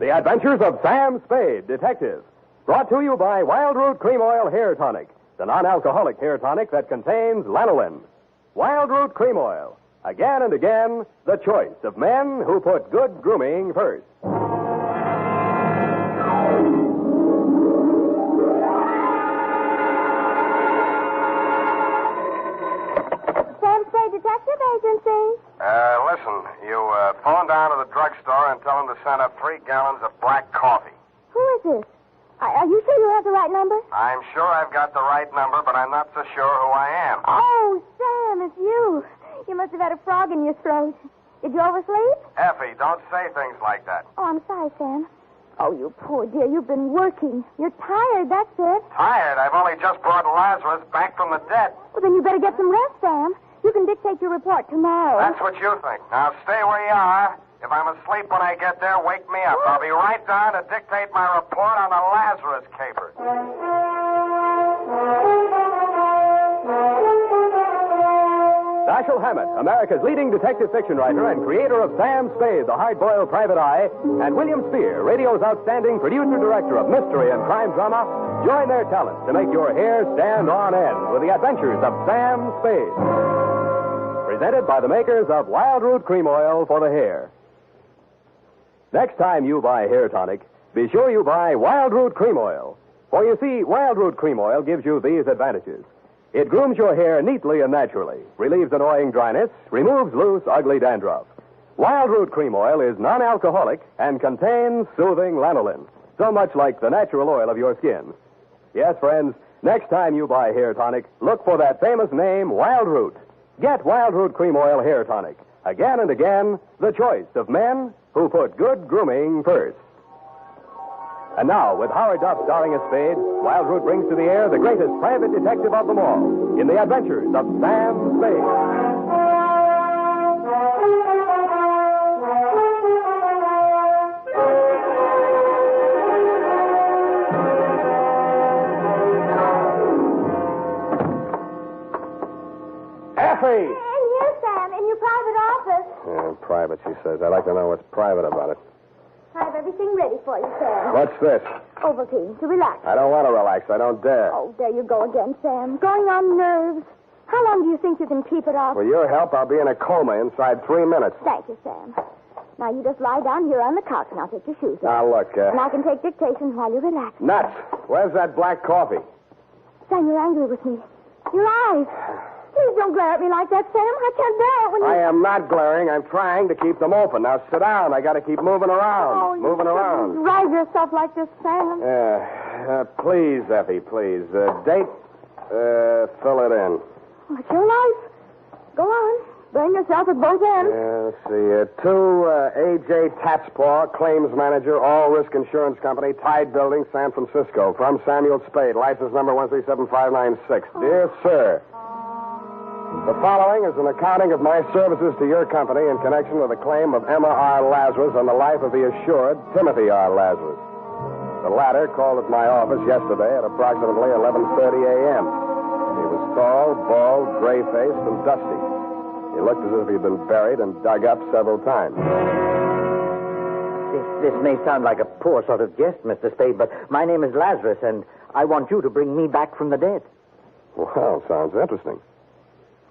The Adventures of Sam Spade, Detective. Brought to you by Wild Root Cream Oil Hair Tonic, the non-alcoholic hair tonic that contains lanolin. Wild Root Cream Oil. Again and again, the choice of men who put good grooming first. Sam Spade Detective Agency. Listen, you phone down to the drugstore and tell them to send up 3 gallons of black coffee. Who is this? Are you sure you have the right number? I'm sure I've got the right number, but I'm not so sure who I am. Oh, Sam, it's you. You must have had a frog in your throat. Did you oversleep? Effie, don't say things like that. Oh, I'm sorry, Sam. Oh, you poor dear. You've been working. You're tired, that's it. Tired? I've only just brought Lazarus back from the dead. Well, then you better get some rest, Sam. You can dictate your report tomorrow. That's what you think. Now stay where you are. If I'm asleep when I get there, wake me up. I'll be right down to dictate my report on the Lazarus caper. Dashiell Hammett, America's leading detective fiction writer and creator of Sam Spade, the hard-boiled private eye, and William Spear, radio's outstanding producer-director of mystery and crime drama, join their talents to make your hair stand on end with the adventures of Sam Spade. Presented by the makers of Wild Root Cream Oil for the hair. Next time you buy hair tonic, be sure you buy Wild Root Cream Oil. For you see, Wild Root Cream Oil gives you these advantages. It grooms your hair neatly and naturally, relieves annoying dryness, removes loose, ugly dandruff. Wild Root Cream Oil is non-alcoholic and contains soothing lanolin, so much like the natural oil of your skin. Yes, friends, next time you buy hair tonic, look for that famous name, Wild Root. Get Wild Root Cream Oil Hair Tonic. Again and again, the choice of men who put good grooming first. And now, with Howard Duff starring as Spade, Wild Root brings to the air the greatest private detective of them all in the adventures of Sam Spade. Effie! In here, Sam, in your private office. Yeah, private, she says. I'd like to know what's private about it. I have everything ready for you, Sam. What's this? Ovaltine, to relax. I don't want to relax. I don't dare. Oh, there you go again, Sam. Going on nerves. How long do you think you can keep it off? With your help, I'll be in a coma inside 3 minutes. Thank you, Sam. Now, you just lie down here on the couch, and I'll take your shoes off. Now, look, And I can take dictation while you relax. Nuts. Where's that black coffee? Sam, you're angry with me. Your eyes. Please don't glare at me like that, Sam. I can't bear it when you... I am not glaring. I'm trying to keep them open. Now, sit down. I got to keep moving around. Oh, moving you around. shouldn't drive yourself like this, Sam. Please, Effie, please. Date, fill it in. It's your life. Go on. Burn yourself at both ends. Let's see. To A.J. Tatspaw, claims manager, All Risk Insurance Company, Tide Building, San Francisco. From Samuel Spade, license number 137596. Dear Sir, the following is an accounting of my services to your company in connection with a claim of Emma R. Lazarus on the life of the assured Timothy R. Lazarus. The latter called at my office yesterday at approximately 11:30 a.m. He was tall, bald, gray-faced, and dusty. He looked as if he'd been buried and dug up several times. This may sound like a poor sort of jest, Mr. Spade, but my name is Lazarus, and I want you to bring me back from the dead. Well, sounds interesting.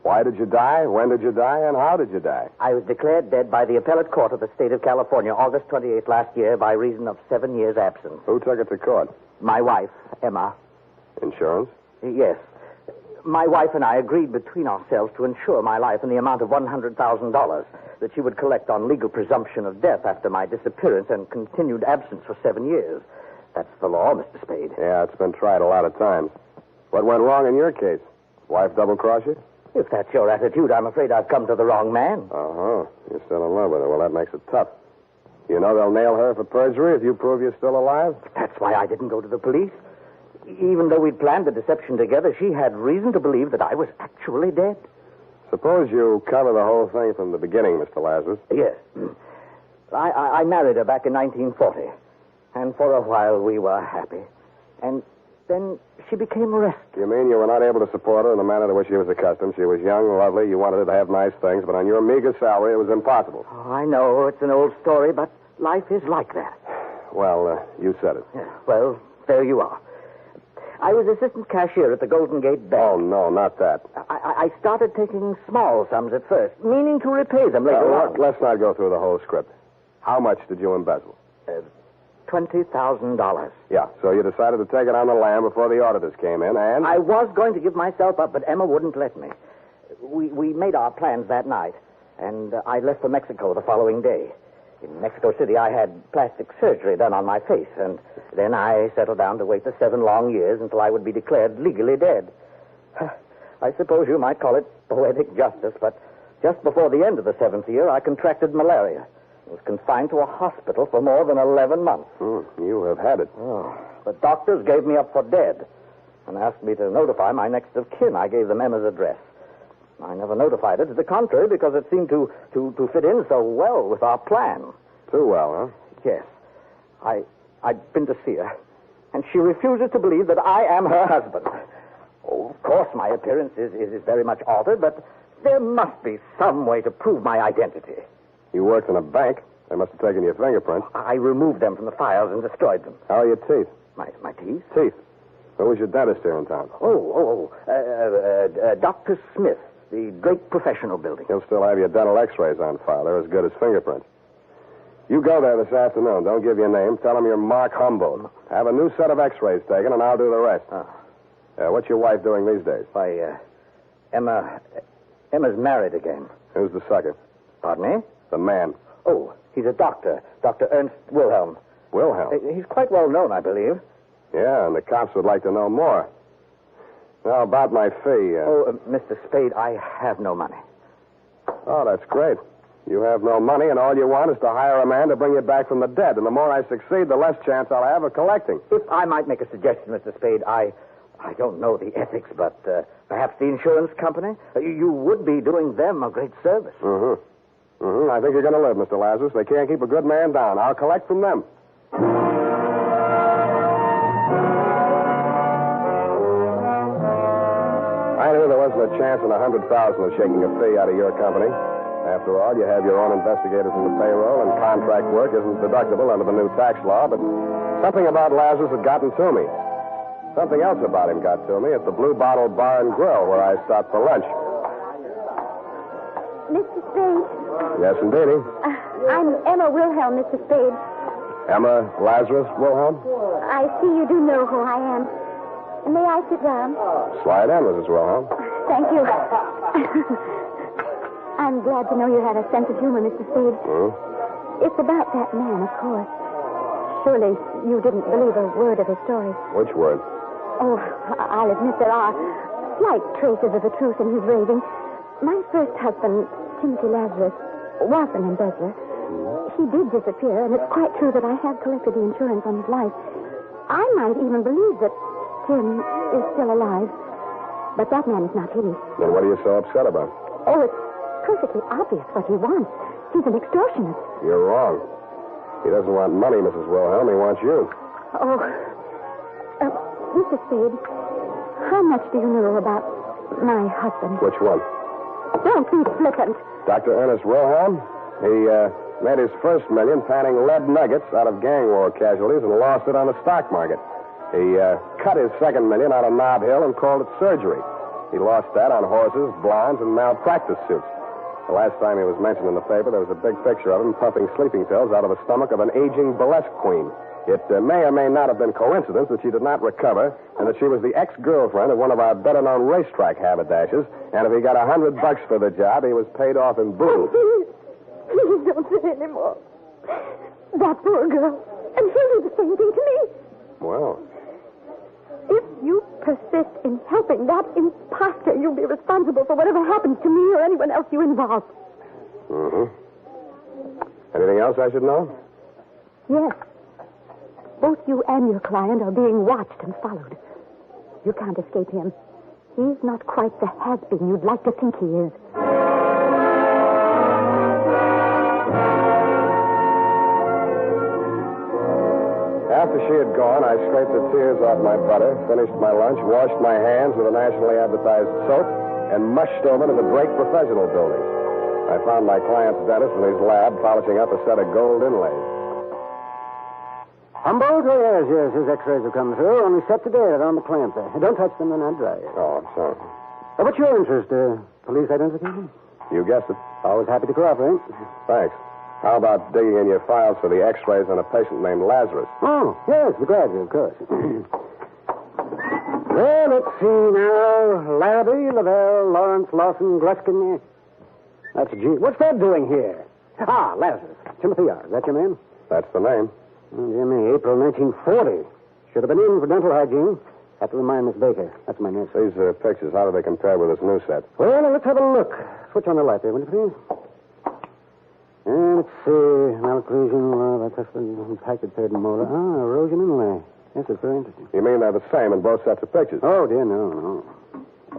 Why did you die? When did you die? And how did you die? I was declared dead by the appellate court of the state of California, August 28th last year, by reason of 7 years' absence. Who took it to court? My wife, Emma. Insurance? Yes. My wife and I agreed between ourselves to insure my life in the amount of $100,000 that she would collect on legal presumption of death after my disappearance and continued absence for 7 years. That's the law, Mr. Spade. Yeah, it's been tried a lot of times. What went wrong in your case? Wife double-cross you? If that's your attitude, I'm afraid I've come to the wrong man. Uh-huh. You're still in love with her. Well, that makes it tough. You know they'll nail her for perjury if you prove you're still alive? That's why I didn't go to the police. Even though we'd planned the deception together, she had reason to believe that I was actually dead. Suppose you cover the whole thing from the beginning, Mr. Lazarus. Yes. I married her back in 1940. And for a while we were happy. And then she became arrested. You mean you were not able to support her in the manner to which she was accustomed? She was young, lovely, you wanted her to have nice things, but on your meager salary, it was impossible. Oh, I know, it's an old story, but life is like that. Well, you said it. Yeah, well, there you are. I was assistant cashier at the Golden Gate Bank. Oh, no, not that. I started taking small sums at first, meaning to repay them later on. Let's not go through the whole script. How much did you embezzle? $20,000. Yeah, so you decided to take it on the lam before the auditors came in, and... I was going to give myself up, but Emma wouldn't let me. We made our plans that night, and I left for Mexico the following day. In Mexico City, I had plastic surgery done on my face, and then I settled down to wait the 7 long years until I would be declared legally dead. I suppose you might call it poetic justice, but just before the end of the 7th year, I contracted malaria. I was confined to a hospital for more than 11 months. You have had it. Oh, the doctors gave me up for dead and asked me to notify my next of kin. I gave them Emma's address. I never notified her to the contrary because it seemed to fit in so well with our plan. Too well, huh? Yes. I'd been to see her, and she refuses to believe that I am her husband. Oh, of course, my appearance is very much altered, but there must be some way to prove my identity. You worked in a bank. They must have taken your fingerprints. I removed them from the files and destroyed them. How are your teeth? My teeth? Teeth. Who was your dentist here in town? Dr. Smith, the Drake Professional Building. He'll still have your dental x-rays on file. They're as good as fingerprints. You go there this afternoon. Don't give your name. Tell them you're Mark Humboldt. Have a new set of x-rays taken, and I'll do the rest. What's your wife doing these days? Why, Emma's married again. Who's the sucker? Pardon me? The man. Oh, he's a doctor. Dr. Ernst Wilhelm. Wilhelm? He's quite well known, I believe. Yeah, and the cops would like to know more. Now, about my fee. Mr. Spade, I have no money. Oh, that's great. You have no money, and all you want is to hire a man to bring you back from the dead. And the more I succeed, the less chance I'll have of collecting. If I might make a suggestion, Mr. Spade, I don't know the ethics, but perhaps the insurance company? You would be doing them a great service. I think you're going to live, Mr. Lazarus. They can't keep a good man down. I'll collect from them. I knew there wasn't a chance in 100,000 of shaking a fee out of your company. After all, you have your own investigators in the payroll, and contract work isn't deductible under the new tax law, but something about Lazarus had gotten to me. Something else about him got to me at the Blue Bottle Bar and Grill, where I stopped for lunch. Mr. Spade? Yes, indeedy. I'm Emma Wilhelm, Mr. Spade. Emma Lazarus Wilhelm? I see you do know who I am. May I sit down? Slide in, Mrs. Wilhelm. Thank you. I'm glad to know you have a sense of humor, Mr. Spade. It's about that man, of course. Surely you didn't believe a word of his story. Which word? Oh, I'll admit there are slight traces of the truth in his raving. My first husband, Timothy Lazarus, was an embezzler. He did disappear, and it's quite true that I have collected the insurance on his life. I might even believe that Tim is still alive. But that man is not he. Then what are you so upset about? Oh, it's perfectly obvious what he wants. He's an extortionist. You're wrong. He doesn't want money, Mrs. Wilhelm. He wants you. Oh. Mr. Spade, how much do you know about my husband? Which one? Don't be flippant. Dr. Ernest Wilhelm. He made his first million panning lead nuggets out of gang war casualties and lost it on the stock market. He cut his second million out of Nob Hill and called it surgery. He lost that on horses, blondes, and malpractice suits. The last time he was mentioned in the paper, there was a big picture of him pumping sleeping pills out of the stomach of an aging burlesque queen. It may or may not have been coincidence that she did not recover, and that she was the ex-girlfriend of one of our better-known racetrack haberdashers, and if he got $100 for the job, he was paid off in blue. Please don't say any more. That poor girl. And she'll do the same thing to me. Well, if you persist in helping that imposter, you'll be responsible for whatever happens to me or anyone else you involve. Anything else I should know? Yes. Both you and your client are being watched and followed. You can't escape him. He's not quite the has-been you'd like to think he is. After she had gone, I scraped the tears off my butter, finished my lunch, washed my hands with a nationally advertised soap, and mushed over to the Drake Professional Building. I found my client's dentist in his lab polishing up a set of gold inlays. Humboldt? Oh, yes. His x-rays have come through. Only set today. They're on the clamp there. Don't touch them. They're not dry yet. Oh, I'm sorry. What's your interest? Police identification? You guessed it. Always happy to cooperate. Thanks. How about digging in your files for the x-rays on a patient named Lazarus? Oh, yes, the graduate, of course. Well, let's see now. Larrabee, Lavelle, Lawrence, Lawson, Gluskin. That's G. What's that doing here? Ah, Lazarus. Timothy R. Is that your man? That's the name. Oh, dear me, April 1940. Should have been in for dental hygiene. Have to remind Miss Baker. That's my nurse. These pictures, how do they compare with this new set? Well, let's have a look. Switch on the light there, will you please? Let's see. Malocclusion, impacted third molar. Ah, erosion inlay. Yes, it's very interesting. You mean they're the same in both sets of pictures? Oh, dear, no.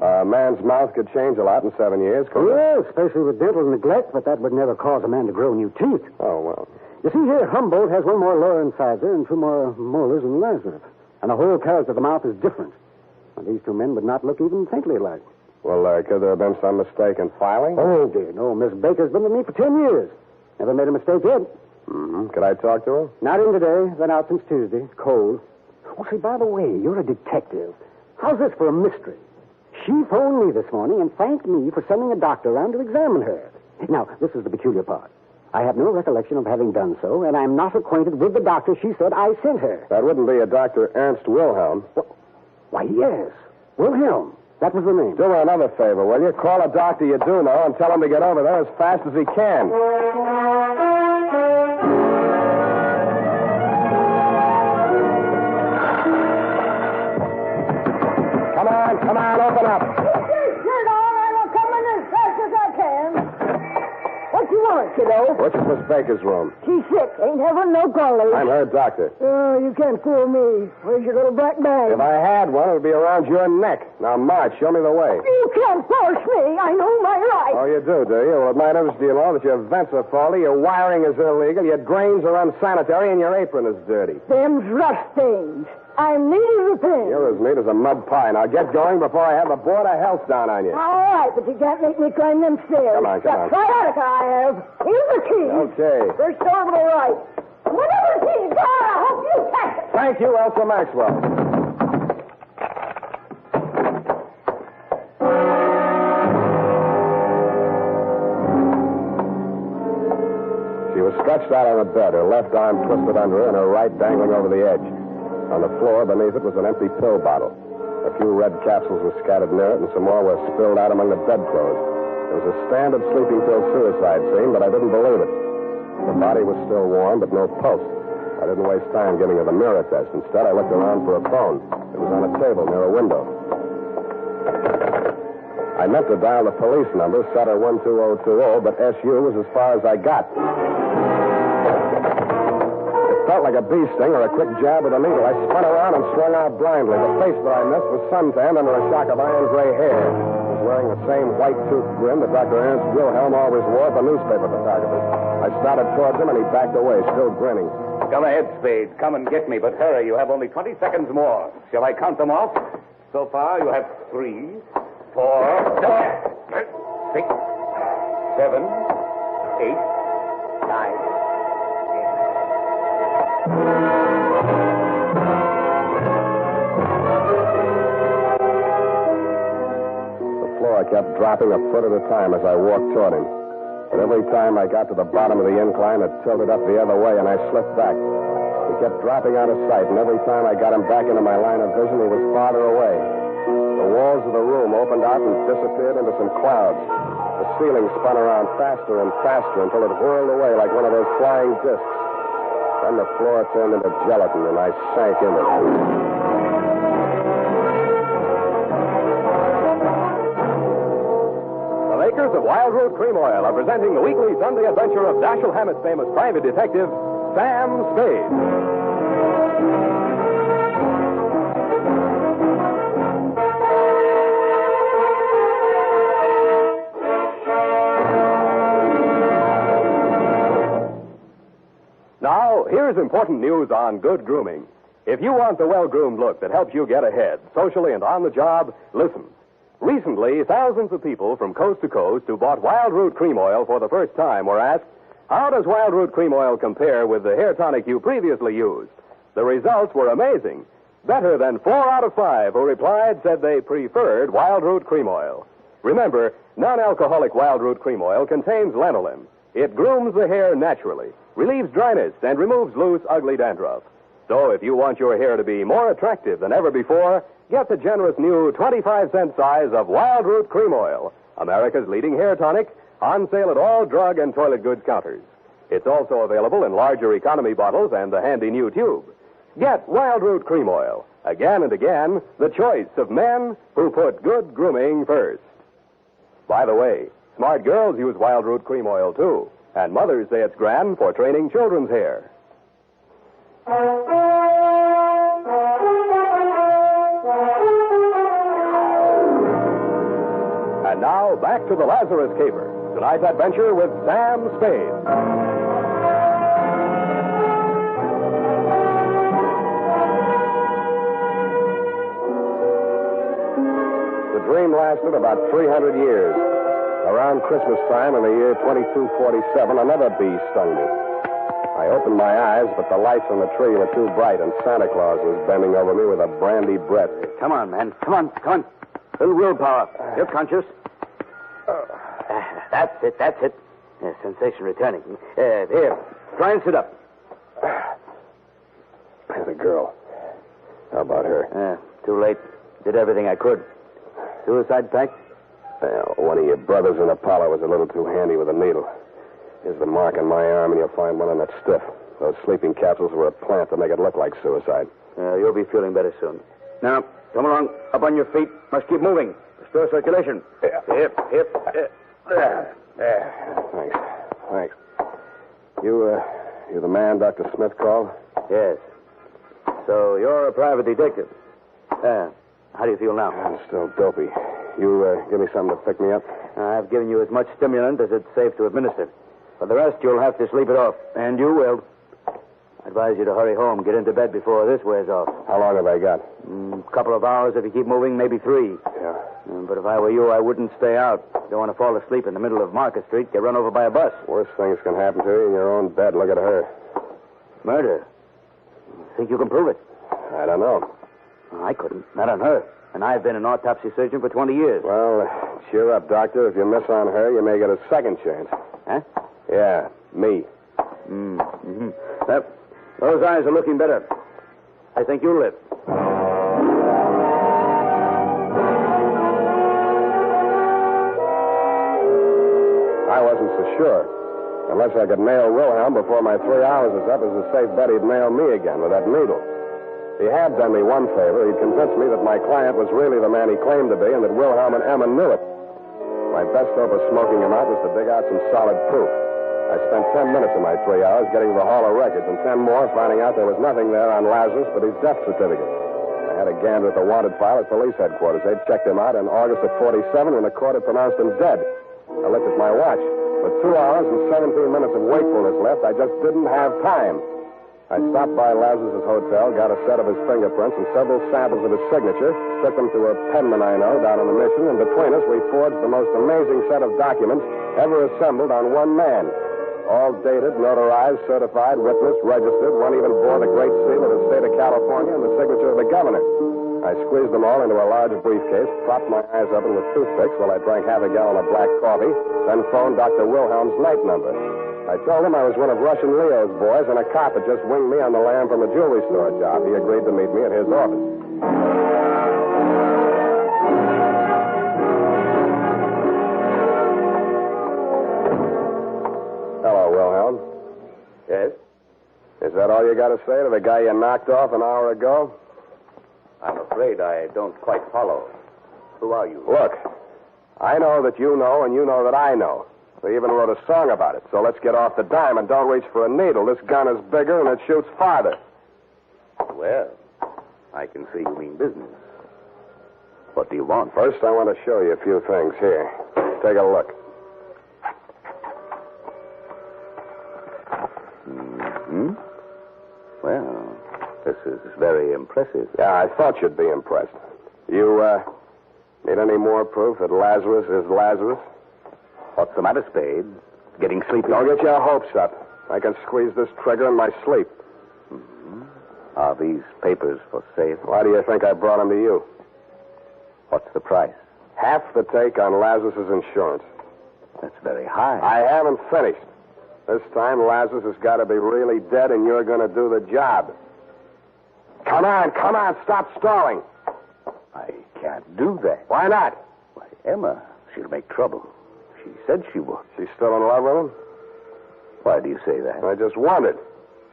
A man's mouth could change a lot in 7 years, couldn't it? Well, especially with dental neglect, but that would never cause a man to grow new teeth. Oh, well. You see here, Humboldt has one more lower incisor and two more molars than Lazarus. And the whole character of the mouth is different. Now, these two men would not look even faintly alike. Well, could there have been some mistake in filing? Oh, dear, no. Miss Baker's been with me for 10 years. Never made a mistake yet. Mm-hmm. Could I talk to her? Not in today. Been out since Tuesday. Cold. Oh, say, by the way, you're a detective. How's this for a mystery? She phoned me this morning and thanked me for sending a doctor around to examine her. Now, this is the peculiar part. I have no recollection of having done so, and I'm not acquainted with the doctor she said I sent her. That wouldn't be a Dr. Ernst Wilhelm. Why, yes. Wilhelm. That was the name. Do her another favor, will you? Call a doctor you do know and tell him to get over there as fast as he can. Come on, open up. Get your shirt on. I will come in as fast as I can. What you want, kiddo? Which is Miss Baker's room? She's sick. Ain't having no callers. I'm her doctor. Oh, you can't fool me. Where's your little black bag? If I had one, it would be around your neck. Now, march. Show me the way. You can't force me. I know my rights. Oh, you do you? Well, it might interest you know that your vents are faulty, your wiring is illegal, your drains are unsanitary, and your apron is dirty. Them's rust stains. I'm needing repair. You're as neat as a mud pie. Now, get going before I have the Board of Health down on you. All right, but you can't make me climb them stairs. Come on. That sciatica I have. Here's the key. Okay. First door to the right. Whatever the key, God, I hope you catch it. Thank you, Elsa Maxwell. She was stretched out on the bed, her left arm twisted under her and her right dangling over the edge. On the floor beneath it was an empty pill bottle. A few red capsules were scattered near it, and some more were spilled out among the bedclothes. It was a standard sleeping pill suicide scene, but I didn't believe it. The body was still warm, but no pulse. I didn't waste time giving her the mirror test. Instead, I looked around for a phone. It was on a table near a window. I meant to dial the police number, set her 12020, but SU was as far as I got. Felt like a bee sting or a quick jab with a needle. I spun around and swung out blindly. The face that I missed was suntanned under a shock of iron gray hair. He was wearing the same white-toothed grin that Dr. Ernst Wilhelm always wore for newspaper photographers. I started towards him, and he backed away, still grinning. Come ahead, Spade. Come and get me, but hurry. You have only 20 seconds more. Shall I count them off? So far, you have 3, 4, 6, 7, 8, 9. The floor kept dropping a foot at a time as I walked toward him. But every time I got to the bottom of the incline, it tilted up the other way, and I slipped back. He kept dropping out of sight, and every time I got him back into my line of vision, he was farther away. The walls of the room opened out and disappeared into some clouds. The ceiling spun around faster and faster until it whirled away like one of those flying discs. Then the floor turned into gelatin, and I sank in it. The makers of Wild Root Cream Oil are presenting the weekly Sunday adventure of Dashiell Hammett's famous private detective, Sam Spade. Now, here's important news on good grooming. If you want the well-groomed look that helps you get ahead, socially and on the job, listen. Recently, thousands of people from coast to coast who bought Wild Root Cream Oil for the first time were asked, how does Wild Root Cream Oil compare with the hair tonic you previously used? The results were amazing. Better than 4 out of 5 who replied said they preferred Wild Root Cream Oil. Remember, non-alcoholic Wild Root Cream Oil contains lanolin. It grooms the hair naturally, relieves dryness, and removes loose, ugly dandruff. So if you want your hair to be more attractive than ever before, get the generous new 25-cent size of Wild Root Cream Oil, America's leading hair tonic, on sale at all drug and toilet goods counters. It's also available in larger economy bottles and the handy new tube. Get Wild Root Cream Oil. Again and again, the choice of men who put good grooming first. By the way, smart girls use Wild Root Cream Oil, too. And mothers say it's grand for training children's hair. And now, back to the Lazarus caper. Tonight's adventure with Sam Spade. The dream lasted about 300 years. Around Christmas time in the year 2247, another bee stung me. I opened my eyes, but the lights on the tree were too bright, and Santa Claus was bending over me with a brandy breath. Come on, man. Come on. Little willpower. You're conscious. That's it. Sensation returning. Here, try and sit up. There's a girl. How about her? Too late. Did everything I could. Suicide pact? Well, one of your brothers in Apollo was a little too handy with a needle. Here's the mark on my arm, and you'll find one on that stiff. Those sleeping capsules were a plant to make it look like suicide. You'll be feeling better soon. Now, come along. Up on your feet. Must keep moving. Restore circulation. Hip. There. Thanks. You the man Dr. Smith called? Yes. So you're a private detective. How do you feel now? I'm still dopey. You give me something to pick me up? I've given you as much stimulant as it's safe to administer. For the rest, you'll have to sleep it off. And you will. I advise you to hurry home. Get into bed before this wears off. How long have I got? Couple of hours if you keep moving, maybe 3. Yeah. But if I were you, I wouldn't stay out. Don't want to fall asleep in the middle of Market Street, get run over by a bus. Worst things can happen to you in your own bed. Look at her. Murder? Think you can prove it? I don't know. I couldn't. Not on her. And I've been an autopsy surgeon for 20 years. Well, cheer up, Doctor. If you miss on her, you may get a second chance. Huh? Yeah, me. Those eyes are looking better. I think you'll live. I wasn't so sure. Unless I could nail Wilhelm before my 3 hours is up, it's a safe bet he'd nail me again with that needle. He had done me one favor. He'd convinced me that my client was really the man he claimed to be and that Wilhelm and Emma knew it. My best hope of smoking him out was to dig out some solid proof. I spent 10 minutes of my 3 hours getting the Hall of Records and 10 more finding out there was nothing there on Lazarus but his death certificate. I had a gander at the wanted file at police headquarters. They'd checked him out in August of 47 when the court had pronounced him dead. I looked at my watch. With 2 hours and 17 minutes of wakefulness left, I just didn't have time. I stopped by Lazarus' hotel, got a set of his fingerprints and several samples of his signature, took them to a penman I know down on the Mission, and between us we forged the most amazing set of documents ever assembled on one man. All dated, notarized, certified, witnessed, registered. One even bore the great seal of the state of California and the signature of the governor. I squeezed them all into a large briefcase, propped my eyes open with toothpicks while I drank half a gallon of black coffee, then phoned Dr. Wilhelm's night number. I told him I was one of Russian Leo's boys, and a cop had just winged me on the lam from a jewelry store job. He agreed to meet me at his office. Hello, Wilhelm. Yes? Is that all you got to say to the guy you knocked off an hour ago? I'm afraid I don't quite follow. Who are you? Look, I know that you know, and you know that I know. We even wrote a song about it, so let's get off the dime and don't reach for a needle. This gun is bigger and it shoots farther. Well, I can see you mean business. What do you want? First, I want to show you a few things. Here, take a look. Well, this is very impressive. Yeah, I thought you'd be impressed. You, need any more proof that Lazarus is Lazarus? What's the matter, Spade? Getting sleepy? Don't get your hopes up. I can squeeze this trigger in my sleep. Are these papers for sale? Why do you think I brought them to you? What's the price? Half the take on Lazarus's insurance. That's very high. I haven't finished. This time, Lazarus has got to be really dead, and you're going to do the job. Come on, stop stalling. I can't do that. Why not? Why, Emma, she'll make trouble. She said she would. She's still in love with him? Why do you say that? I just wondered.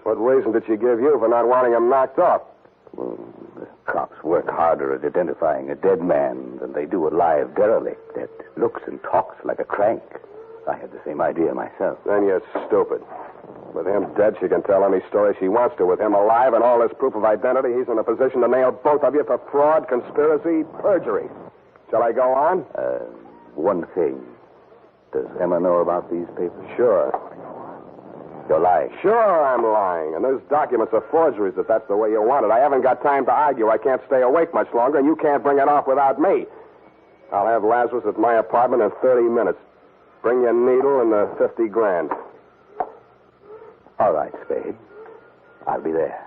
What reason did she give you for not wanting him knocked off? Well, the cops work harder at identifying a dead man than they do a live derelict that looks and talks like a crank. I had the same idea myself. Then you're stupid. With him dead, she can tell any story she wants to. With him alive and all this proof of identity, he's in a position to nail both of you for fraud, conspiracy, perjury. Shall I go on? One thing. Does Emma know about these papers? Sure. You're lying. Sure I'm lying. And those documents are forgeries if that's the way you want it. I haven't got time to argue. I can't stay awake much longer, and you can't bring it off without me. I'll have Lazarus at my apartment in 30 minutes. Bring your needle and the $50,000. All right, Spade. I'll be there.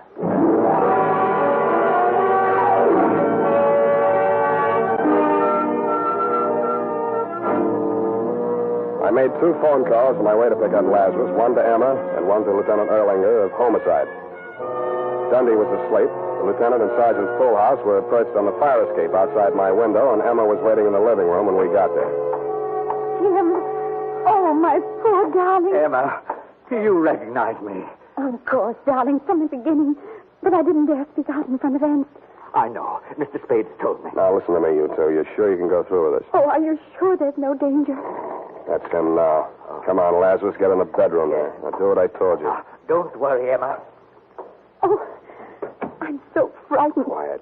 I made 2 phone calls on my way to pick up Lazarus, one to Emma and one to Lieutenant Erlinger of homicide. Dunne was asleep. The lieutenant and Sergeant Fullhouse were perched on the fire escape outside my window, and Emma was waiting in the living room when we got there. Jim. Oh, my poor darling. Emma, do you recognize me? Of course, darling, from the beginning. But I didn't dare speak out in front of Aunt. I know. Mr. Spade's told me. Now, listen to me, you two. You're sure you can go through with this? Oh, are you sure there's no danger? That's him now. Come on, Lazarus. Get in the bedroom there. Now, do what I told you. Don't worry, Emma. Oh, I'm so frightened. Quiet.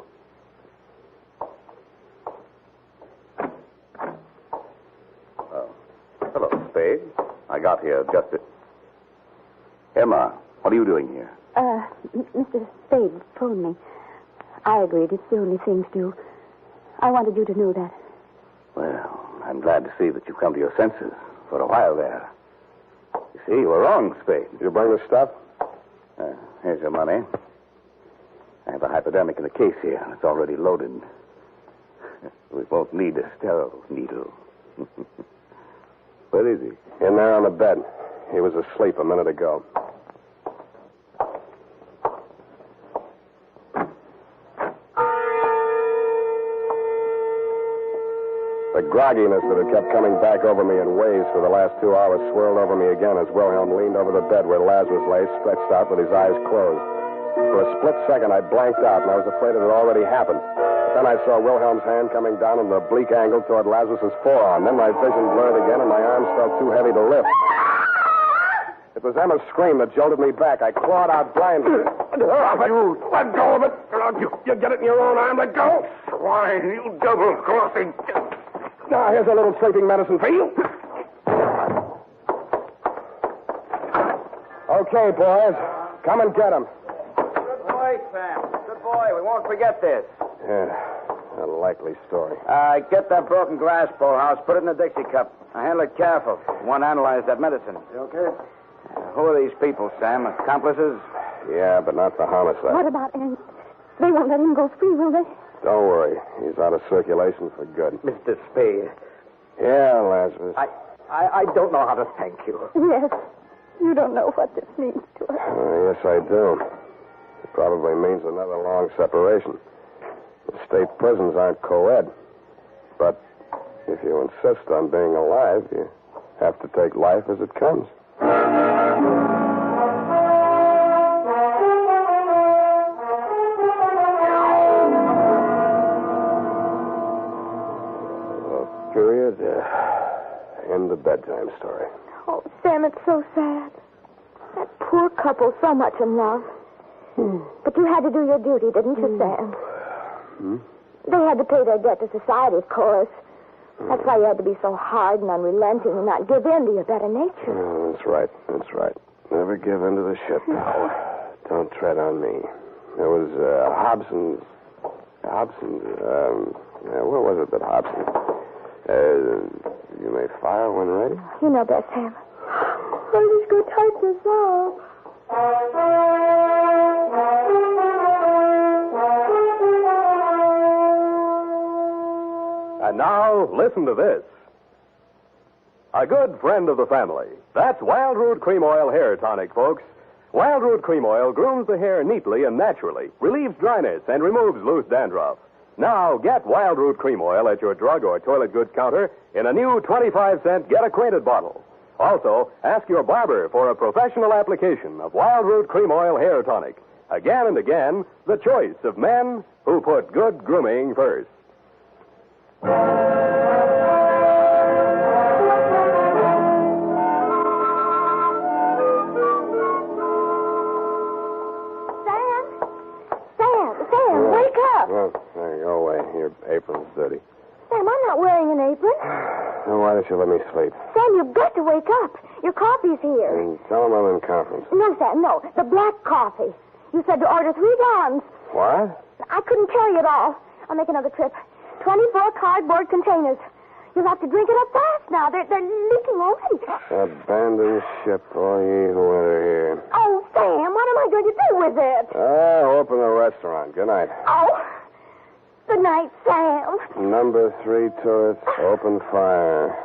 Hello, Spade. I got here just at... Emma, what are you doing here? Mr. Spade phoned me. I agreed. It's the only thing to do. I wanted you to know that. Well, I'm glad to see that you've come to your senses for a while there. You see, you were wrong, Spade. Did you bring the stuff? Here's your money. I have a hypodermic in the case here. It's already loaded. We won't need a sterile needle. Where is he? In there on the bed. He was asleep a minute ago. The grogginess that had kept coming back over me in waves for the last 2 hours swirled over me again as Wilhelm leaned over the bed where Lazarus lay, stretched out with his eyes closed. For a split second, I blanked out, and I was afraid it had already happened. But then I saw Wilhelm's hand coming down in an oblique angle toward Lazarus's forearm. Then my vision blurred again, and my arms felt too heavy to lift. It was Emma's scream that jolted me back. I clawed out blindly. You let go of it. You get it in your own arm. Let go. Why, you double-crossing... Now, here's a little sleeping medicine for you. Okay, boys. Come and get him. Good boy, Sam. Good boy. We won't forget this. Yeah, a likely story. Get that broken glass, Bullhouse. Put it in a Dixie cup. Now, handle it careful. We want to analyze that medicine. You okay? Who are these people, Sam? Accomplices? Yeah, but not for homicide. What about Aunt? They won't let him go free, will they? Don't worry. He's out of circulation for good. Mr. Spade. Yeah, Lazarus. I don't know how to thank you. Yes. You don't know what this means to us. Yes, I do. It probably means another long separation. The state prisons aren't co-ed. But if you insist on being alive, you have to take life as it comes. Period. End the bedtime story. Oh, Sam, it's so sad. That poor couple, so much in love. But you had to do your duty, didn't you, Sam? They had to pay their debt to society, of course. That's why you had to be so hard and unrelenting and not give in to your better nature. Oh, that's right. That's right. Never give in to the ship. Don't tread on me. There was Hobson's... what was it that Hobson... you may fire when ready. You know best, Sam. I'll just go type this up. And now, listen to this. A good friend of the family. That's Wild Root Cream Oil Hair Tonic, folks. Wild Root Cream Oil grooms the hair neatly and naturally, relieves dryness, and removes loose dandruff. Now, get Wild Root Cream Oil at your drug or toilet goods counter in a new 25-cent Get Acquainted bottle. Also, ask your barber for a professional application of Wild Root Cream Oil Hair Tonic. Again and again, the choice of men who put good grooming first. Well, there you go away. Your apron's dirty. Sam, I'm not wearing an apron. Then why don't you let me sleep? Sam, you've got to wake up. Your coffee's here. And tell them I'm in conference. No, Sam, no. The black coffee. You said to order 3 gallons. What? I couldn't carry it all. I'll make another trip. 24 cardboard containers. You'll have to drink it up fast now. They're leaking already. Abandon ship, all ye who enter here. Oh, Sam, what am I going to do with it? Open the restaurant. Good night. Oh, good night, Sam. Number 3 turrets, open fire.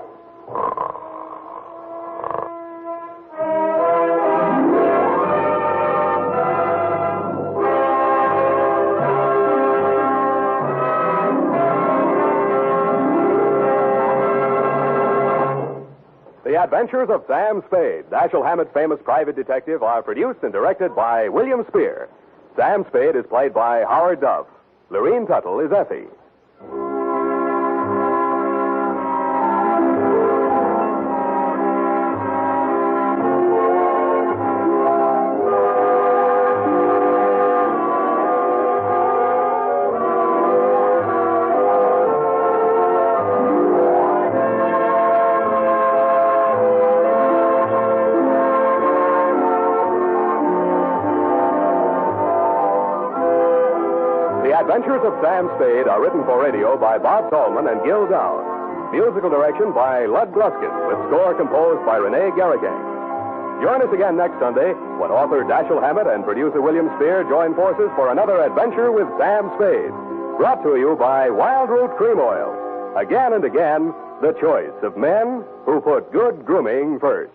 The Adventures of Sam Spade, Dashiell Hammett's famous private detective, are produced and directed by William Spear. Sam Spade is played by Howard Duff. Lorene Tuttle is Effie. Adventures of Sam Spade are written for radio by Bob Tallman and Gil Down. Musical direction by Lud Gluskin, with score composed by Renee Garrigang. Join us again next Sunday when author Dashiell Hammett and producer William Spear join forces for another adventure with Sam Spade. Brought to you by Wild Root Cream Oil. Again and again, the choice of men who put good grooming first.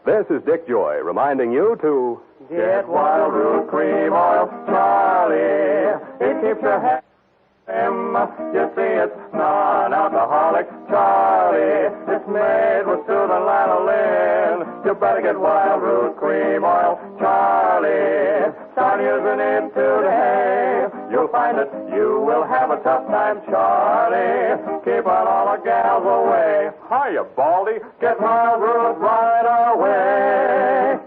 This is Dick Joy reminding you to get Wild Root Cream Oil, Charlie. It keeps your hair trim. You see, it's non-alcoholic, Charlie. It's made with soothing lanolin. You better get Wild Root Cream Oil, Charlie. Start using it today. You'll find that you will have a tough time, Charlie. Keep on all the gals away. Hiya, Baldy. Get Wild Root right away.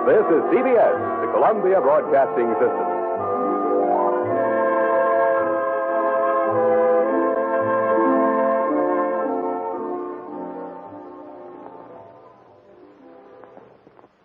This is CBS, the Columbia Broadcasting System.